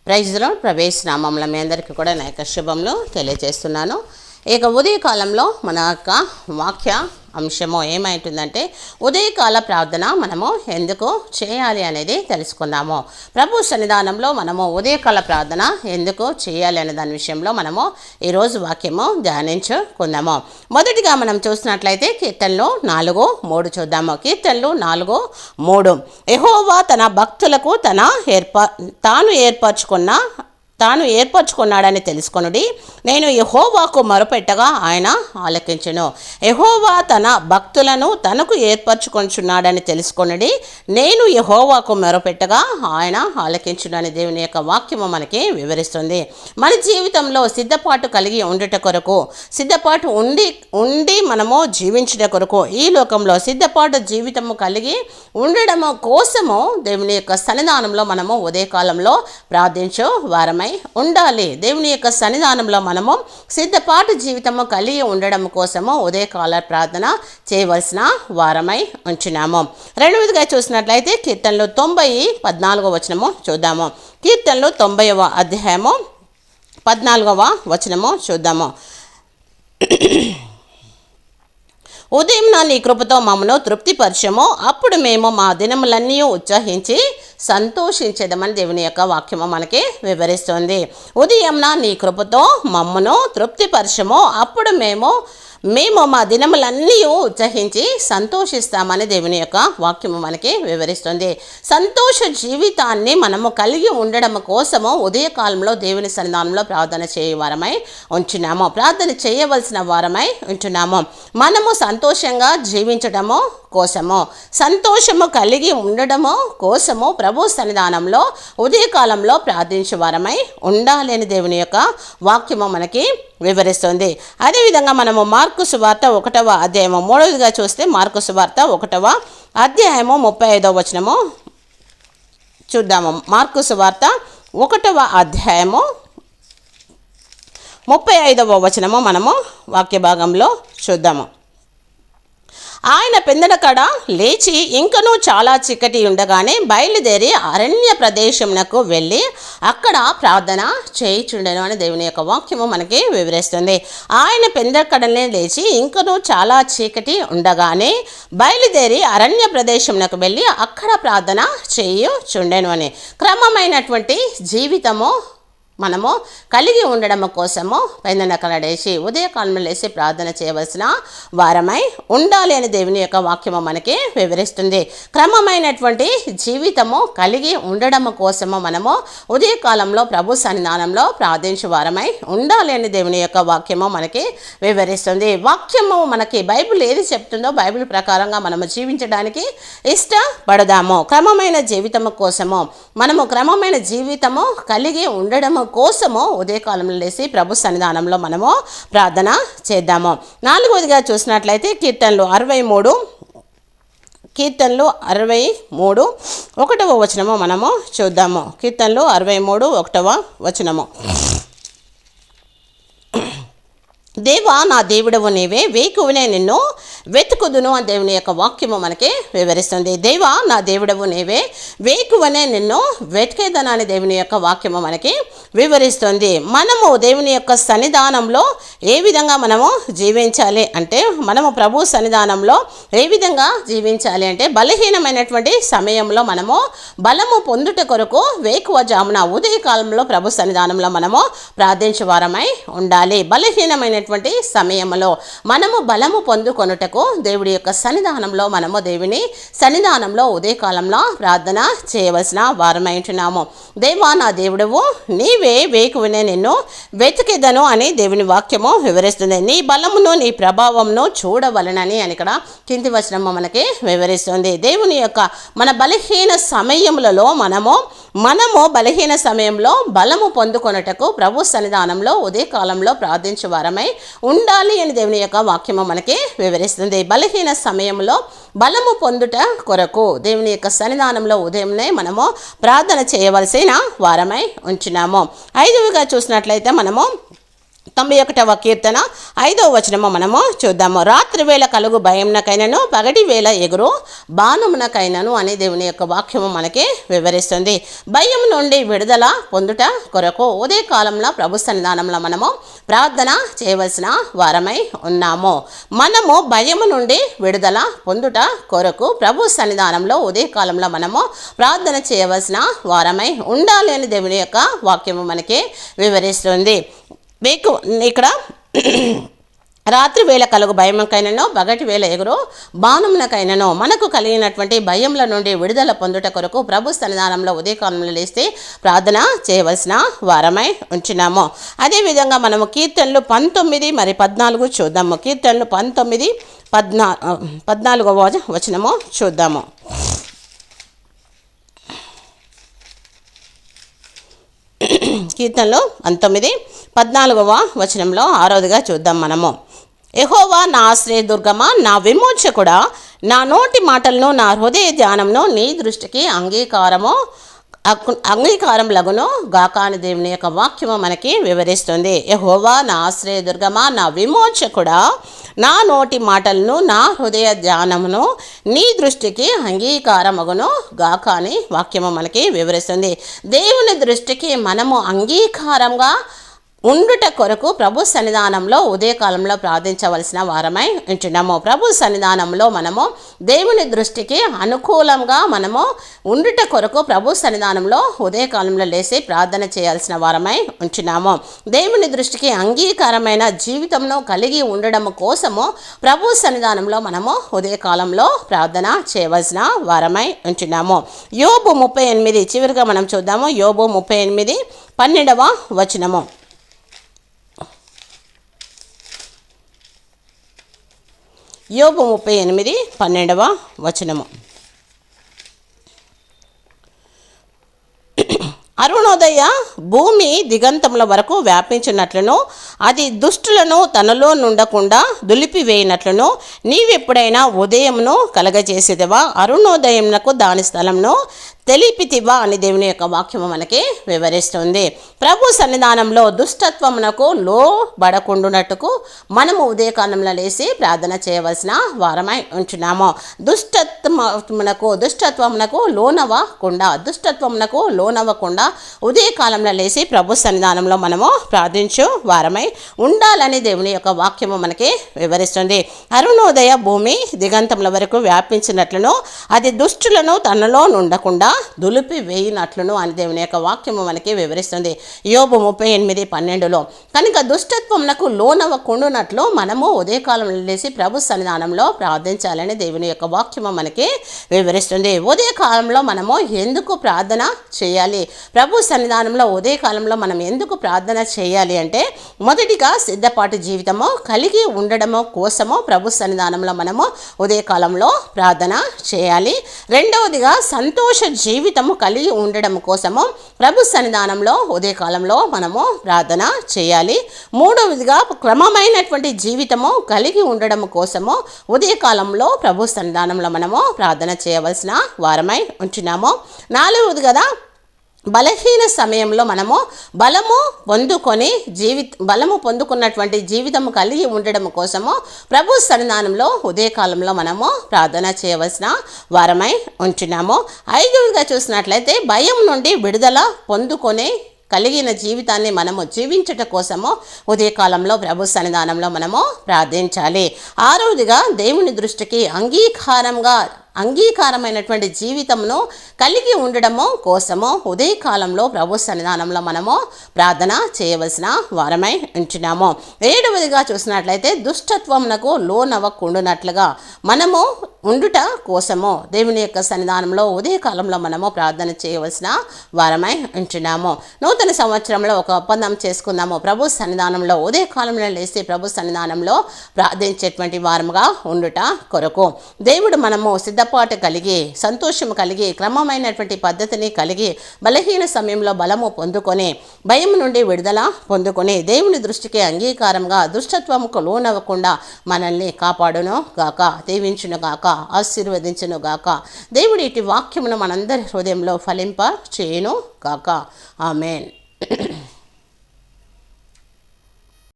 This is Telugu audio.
Praise the lord. ప్రవేశ నామంలో మీ అందరికీ కూడా నా యొక్క శుభములు తెలియజేస్తున్నాను. ఇక ఉదయకాలంలో మన యొక్క వాక్య అంశము ఏమైంటుందంటే ఉదయకాల ప్రార్థన మనము ఎందుకు చేయాలి అనేది తెలుసుకుందాము. ప్రభు సన్నిధానంలో మనము ఉదయకాల ప్రార్థన ఎందుకు చేయాలి అనే దాని విషయంలో మనము ఈరోజు వాక్యము ధ్యానించుకుందాము. మొదటిగా మనం చూసినట్లయితే కీర్తనలు 4:3 చూద్దాము. కీర్తనలు 4:3 యెహోవా తన భక్తులకు తాను ఏర్పరచుకున్నాడని తెలుసుకొనుడి. నేను యెహోవాకు మొరపెట్టగా ఆయన ఆలకించును. యెహోవా తన భక్తులను తనకు ఏర్పరచుకొనుచున్నాడని తెలుసుకొనుడి. నేను యెహోవాకు మొరపెట్టగా ఆయన ఆలకించును అని దేవుని యొక్క వాక్యము మనకి వివరిస్తుంది. మన జీవితంలో సిద్ధపాటు కలిగి ఉండుట కొరకు, సిద్ధపాటు ఉండి మనము జీవించుట కొరకు, ఈ లోకంలో సిద్ధపాటు జీవితము కలిగి ఉండడము కోసము దేవుని యొక్క సన్నిధానంలో మనము ఉదయకాలంలో ప్రార్థించు వారమై ఉండాలి. దేవుని యొక్క సన్నిధానంలో మనము సిద్ధపాటు జీవితము కలిగి ఉండడం కోసము ఉదయకాల ప్రార్థన చేయవలసిన వారమై ఉంచున్నాము. రెండవదిగా చూసినట్లయితే కీర్తనలు 90:14 వచనము చూద్దాము. కీర్తనలు 90వ అధ్యాయము 14వ వచనము చూద్దాము. ఉదయం నీ కృపతో మమ్మను తృప్తిపరచము, అప్పుడు మేము మా దినములన్నీ ఉత్సహించి సంతోషించేదమని దేవుని యొక్క వాక్యము మనకి వివరిస్తుంది. ఉదయం నీ కృపతో మమ్మను తృప్తిపరచము, అప్పుడు మేము మా దినములన్నీ ఉత్సహించి సంతోషిస్తామని దేవుని యొక్క వాక్యము మనకి వివరిస్తుంది. సంతోష జీవితాన్ని మనము కలిగి ఉండడం కోసము ఉదయకాలంలో దేవుని సన్నిధానంలో ప్రార్థన చేయవారమై ఉంచున్నాము. ప్రార్థన చేయవలసిన వారమై ఉంటున్నాము. మనము సంతోషంగా జీవించడము కోసము, సంతోషము కలిగి ఉండడము కోసము ప్రభు సన్నిధానంలో ఉదయకాలంలో ప్రార్థించే వారమై ఉండాలి అని దేవుని యొక్క వాక్యము మనకి వివరిస్తుంది. అదేవిధంగా మనము మార్కు సువార్త 1వ అధ్యాయము 3వదిగా చూస్తే మార్కు సువార్త 1వ అధ్యాయము 35వ వచనము చూద్దాము. మార్కు సువార్త 1వ అధ్యాయము 35వ వచనము మనము వాక్య భాగంలో చూద్దాము. ఆయన పెందడకడ లేచి ఇంకనూ చాలా చీకటి ఉండగానే బయలుదేరి అరణ్య ప్రదేశమునకు వెళ్ళి అక్కడ ప్రార్థన చేయుచుండెను అని దేవుని యొక్క వాక్యము మనకి వివరిస్తుంది. ఆయన పెందడకడనే లేచి ఇంకనూ చాలా చీకటి ఉండగానే బయలుదేరి అరణ్య ప్రదేశమునకు వెళ్ళి అక్కడ ప్రార్థన చేయుచుండెను అని. క్రమమైనటువంటి జీవితము మనము కలిగి ఉండడం కోసము పెందడకడ లేచి ఉదయకాలంలో లేచి ప్రార్థన చేయవలసిన వారమై ఉండాలి అని దేవుని యొక్క వాక్యము మనకి వివరిస్తుంది. క్రమమైనటువంటి జీవితము కలిగి ఉండడం కోసము మనము ఉదయకాలంలో ప్రభు సన్నిధానంలో ప్రార్థించే వారమై ఉండాలి అని దేవుని యొక్క వాక్యము మనకి వివరిస్తుంది. వాక్యము మనకి బైబిల్ ఏది చెప్తుందో బైబిల్ ప్రకారంగా మనము జీవించడానికి ఇష్టపడదాము. క్రమమైన జీవితము కోసము మనము క్రమమైన జీవితము కలిగి ఉండడము కోసము ఉదయకాలంలో లేసి ప్రభు సన్నిధానంలో మనము ప్రార్థన చేద్దాము. 4వదిగా చూసినట్లయితే కీర్తనలు 63 1వ వచనము మనము చూద్దాము. కీర్తనలు 63 1వ వచనము. దేవా నా దేవుడవు నీవే, వేకువనే నిన్ను వెతుకుదును అని దేవుని యొక్క వాక్యము మనకి వివరిస్తుంది. దేవా నా దేవుడవు నీవే, వేకువనే నిన్ను వెతికేదను అని దేవుని యొక్క వాక్యము మనకి వివరిస్తుంది. మనము దేవుని యొక్క సన్నిధానంలో ఏ విధంగా మనము జీవించాలి అంటే, మనము ప్రభు సన్నిధానంలో ఏ విధంగా జీవించాలి అంటే, బలహీనమైనటువంటి సమయంలో మనము బలము పొందుట కొరకు వేకువ జామున ఉదయకాలంలో ప్రభు సన్నిధానంలో మనము ప్రార్థించే వారమై ఉండాలి. బలహీనమైనటువంటి సమయంలో మనము బలము పొందుకొనుటకు దేవుడి యొక్క సన్నిధానంలో మనము దేవుని సన్నిధానంలో ఉదయకాలంలో ప్రార్థన చేయవలసిన వారమై ఉంటున్నాము. దేవా నా దేవుడవు నీవే, వేకువనే నిన్ను వెతికేదను అని దేవుని వాక్యము వివరిస్తుంది. నీ బలమును నీ ప్రభావమును చూడవలనని అని ఇక్కడ కింది వచనము మనకి వివరిస్తుంది. దేవుని యొక్క మన బలహీన సమయములలో మనము బలహీన సమయంలో బలము పొందుకొనుటకు ప్రభు సన్నిధానంలో ఉదయకాలంలో ప్రార్థించే వారమై ఉండాలి అని దేవుని యొక్క వాక్యము మనకి వివరిస్తుంది. బలహీన సమయంలో బలము పొందుట కొరకు దేవుని యొక్క సన్నిధానంలో ఉదయంనే మనము ప్రార్థన చేయవలసిన వారమై ఉంచున్నాము. 5వగా చూసినట్లయితే మనము 91వ కీర్తన 5వ వచనము మనము చూద్దాము. రాత్రి వేళ కలుగు భయమునకైనను పగటి వేళ ఎగురు బాణమునకైనను అనే దేవుని యొక్క వాక్యము మనకి వివరిస్తుంది. భయం నుండి విడుదల పొందుట కొరకు ఉదయ కాలంలో ప్రభు సన్నిధానంలో మనము ప్రార్థన చేయవలసిన వారమై ఉన్నాము. మనము భయము నుండి విడుదల పొందుట కొరకు ప్రభు సన్నిధానంలో ఉదయ కాలంలో మనము ప్రార్థన చేయవలసిన వారమై ఉండాలి అని దేవుని యొక్క వాక్యము మనకి వివరిస్తుంది. ఇక్కడ రాత్రి వేళ కలుగు భయముకైనను పగటి వేళ ఎగురు బాణమునకైనను మనకు కలిగినటువంటి భయముల నుండి విడుదల పొందుట కొరకు ప్రభు సన్నిధానంలో ఉదయకాలంలో లేస్తే ప్రార్థన చేయవలసిన వారమై ఉంచున్నాము. అదేవిధంగా మనము కీర్తనలు 19 మరి 14 చూద్దాము. కీర్తనలు 19, 14వ వచనము చూద్దాము. కీర్తనలు 19, 14వ వచనంలో 6వదిగా చూద్దాం మనము. యెహోవా నా ఆశ్రయదుర్గమా, నా విమోచకుడా, నా నోటి మాటలను నా హృదయ ధ్యానంను నీ దృష్టికి అంగీకారం లగును గాక అని దేవుని యొక్క వాక్యము మనకి వివరిస్తుంది. యెహోవా నా ఆశ్రయదుర్గమా, నా విమోచకుడా, నా నోటి మాటలను నా హృదయ ధ్యానమును నీ దృష్టికి అంగీకారమగును గాక అని వాక్యము మనకి వివరిస్తుంది. దేవుని దృష్టికి మనము అంగీకారంగా ఉండుట కొరకు ప్రభు సన్నిధానంలో ఉదయకాలంలో ప్రార్థించవలసిన వారమై ఉంటున్నాము. ప్రభు సన్నిధానంలో మనము దేవుని దృష్టికి అనుకూలంగా మనము ఉండుట కొరకు ప్రభు సన్నిధానంలో ఉదయకాలంలో లేచి ప్రార్థన చేయాల్సిన వారమై ఉంటున్నాము. దేవుని దృష్టికి అంగీకారమైన జీవితంను కలిగి ఉండడం కోసము ప్రభు సన్నిధానంలో మనము ఉదయకాలంలో ప్రార్థన చేయవలసిన వారమై ఉంటున్నాము. యోబు 38 చివరిగా మనం చూద్దాము. యోబు 38, 12వ వచనము. యోబు 38, 12వ వచనము. అరుణోదయ భూమి దిగంతముల వరకు వ్యాపించినట్లును అది దుష్టులను తనలో నుండకుండా దులిపివేయినట్లును నీవెప్పుడైనా ఉదయమును కలగజేసేదివా, అరుణోదయమునకు దాని స్థలంను తెలిపితివా అని దేవుని యొక్క వాక్యము మనకి వివరిస్తుంది. ప్రభు సన్నిధానంలో దుష్టత్వమునకు లోబడకుండునట్టుకు మనము ఉదయకాలంలో లేచి ప్రార్థన చేయవలసిన వారమై ఉంటున్నాము. దుష్టత్వమునకు లోనవ్వకుండా ఉదయకాలంలో లేచి ప్రభు సన్నిధానంలో మనము ప్రార్థించు వారమై ఉండాలని దేవుని యొక్క వాక్యము మనకి వివరిస్తుంది. అరుణోదయ భూమి దిగంతముల వరకు వ్యాపించినట్లును అది దుష్టులను తనలో నుండకుండా దులిపి వేయినట్లును అని దేవుని యొక్క వాక్యము మనకి వివరిస్తుంది. యోబు 38, 12లో కనుక దుష్టత్వమునకు లోనవ్వకుండునట్లు మనము ఉదయకాలంలో లేచి ప్రభు సన్నిధానంలో ప్రార్థించాలని దేవుని యొక్క వాక్యము మనకి వివరిస్తుంది. ఉదయకాలంలో మనము ఎందుకు ప్రార్థన చేయాలి, ప్రభు సన్నిధానంలో ఉదయకాలంలో మనం ఎందుకు ప్రార్థన చేయాలి అంటే, మొదటిగా సిద్ధపాటు జీవితము కలిగి ఉండడము కోసము ప్రభు సన్నిధానంలో మనము ఉదయకాలంలో ప్రార్థన చేయాలి. రెండవదిగా సంతోష జీవితము కలిగి ఉండడం కోసము ప్రభు సన్నిధానంలో ఉదయకాలంలో మనము ప్రార్థన చేయాలి. మూడవదిగా క్రమమైనటువంటి జీవితము కలిగి ఉండడం కోసము ఉదయకాలంలో ప్రభు సన్నిధానంలో మనము ప్రార్థన చేయవలసిన వారమై ఉంటున్నాము. నాలుగవది కదా, బలహీన సమయంలో మనము బలము పొందుకున్నటువంటి జీవితము కలిగి ఉండడం కోసము ప్రభు సన్నిధానంలో ఉదయకాలంలో మనము ప్రార్థన చేయవలసిన వారమై ఉంటున్నాము. ఐదవదిగా చూసినట్లయితే భయం నుండి విడుదల పొందుకొని కలిగిన జీవితాన్ని మనము జీవించట కోసము ఉదయకాలంలో ప్రభు సన్నిధానంలో మనము ప్రార్థించాలి. ఆరవదిగా దేవుని దృష్టికి అంగీకారమైనటువంటి జీవితమును కలిగి ఉండడము కోసము ఉదయకాలంలో ప్రభు సన్నిధానంలో మనము ప్రార్థన చేయవలసిన వారమై ఉంటున్నాము. ఏడవదిగా చూసినట్లయితే దుష్టత్వమునకు లోనవ్వకుండునట్లుగా మనము ఉండుట కోసము దేవుని యొక్క సన్నిధానంలో ఉదయకాలంలో మనము ప్రార్థన చేయవలసిన వారమై ఉంటున్నాము. నూతన సంవత్సరంలో ఒక ఒప్పందం చేసుకుందాము. ప్రభు సన్నిధానంలో ఉదయకాలంలో లేచి ప్రభు సన్నిధానంలో ప్రార్థించేటువంటి వారముగా ఉండుట కొరకు దేవుడు మనము సిద్ధపాటు కలిగి సంతోషము కలిగి క్రమమైనటువంటి పద్ధతిని కలిగి బలహీన సమయంలో బలము పొందుకొని భయం నుండి విడుదల పొందుకొని దేవుని దృష్టికి అంగీకారంగా దుష్టత్వముకు లోనవ్వకుండా మనల్ని కాపాడును గాక, దీవించును గాక, ఆశీర్వదించును గాక. దేవుడి ఇటు వాక్యమును మనందరి హృదయంలో ఫలింప చేయును గాక. ఆమేన్.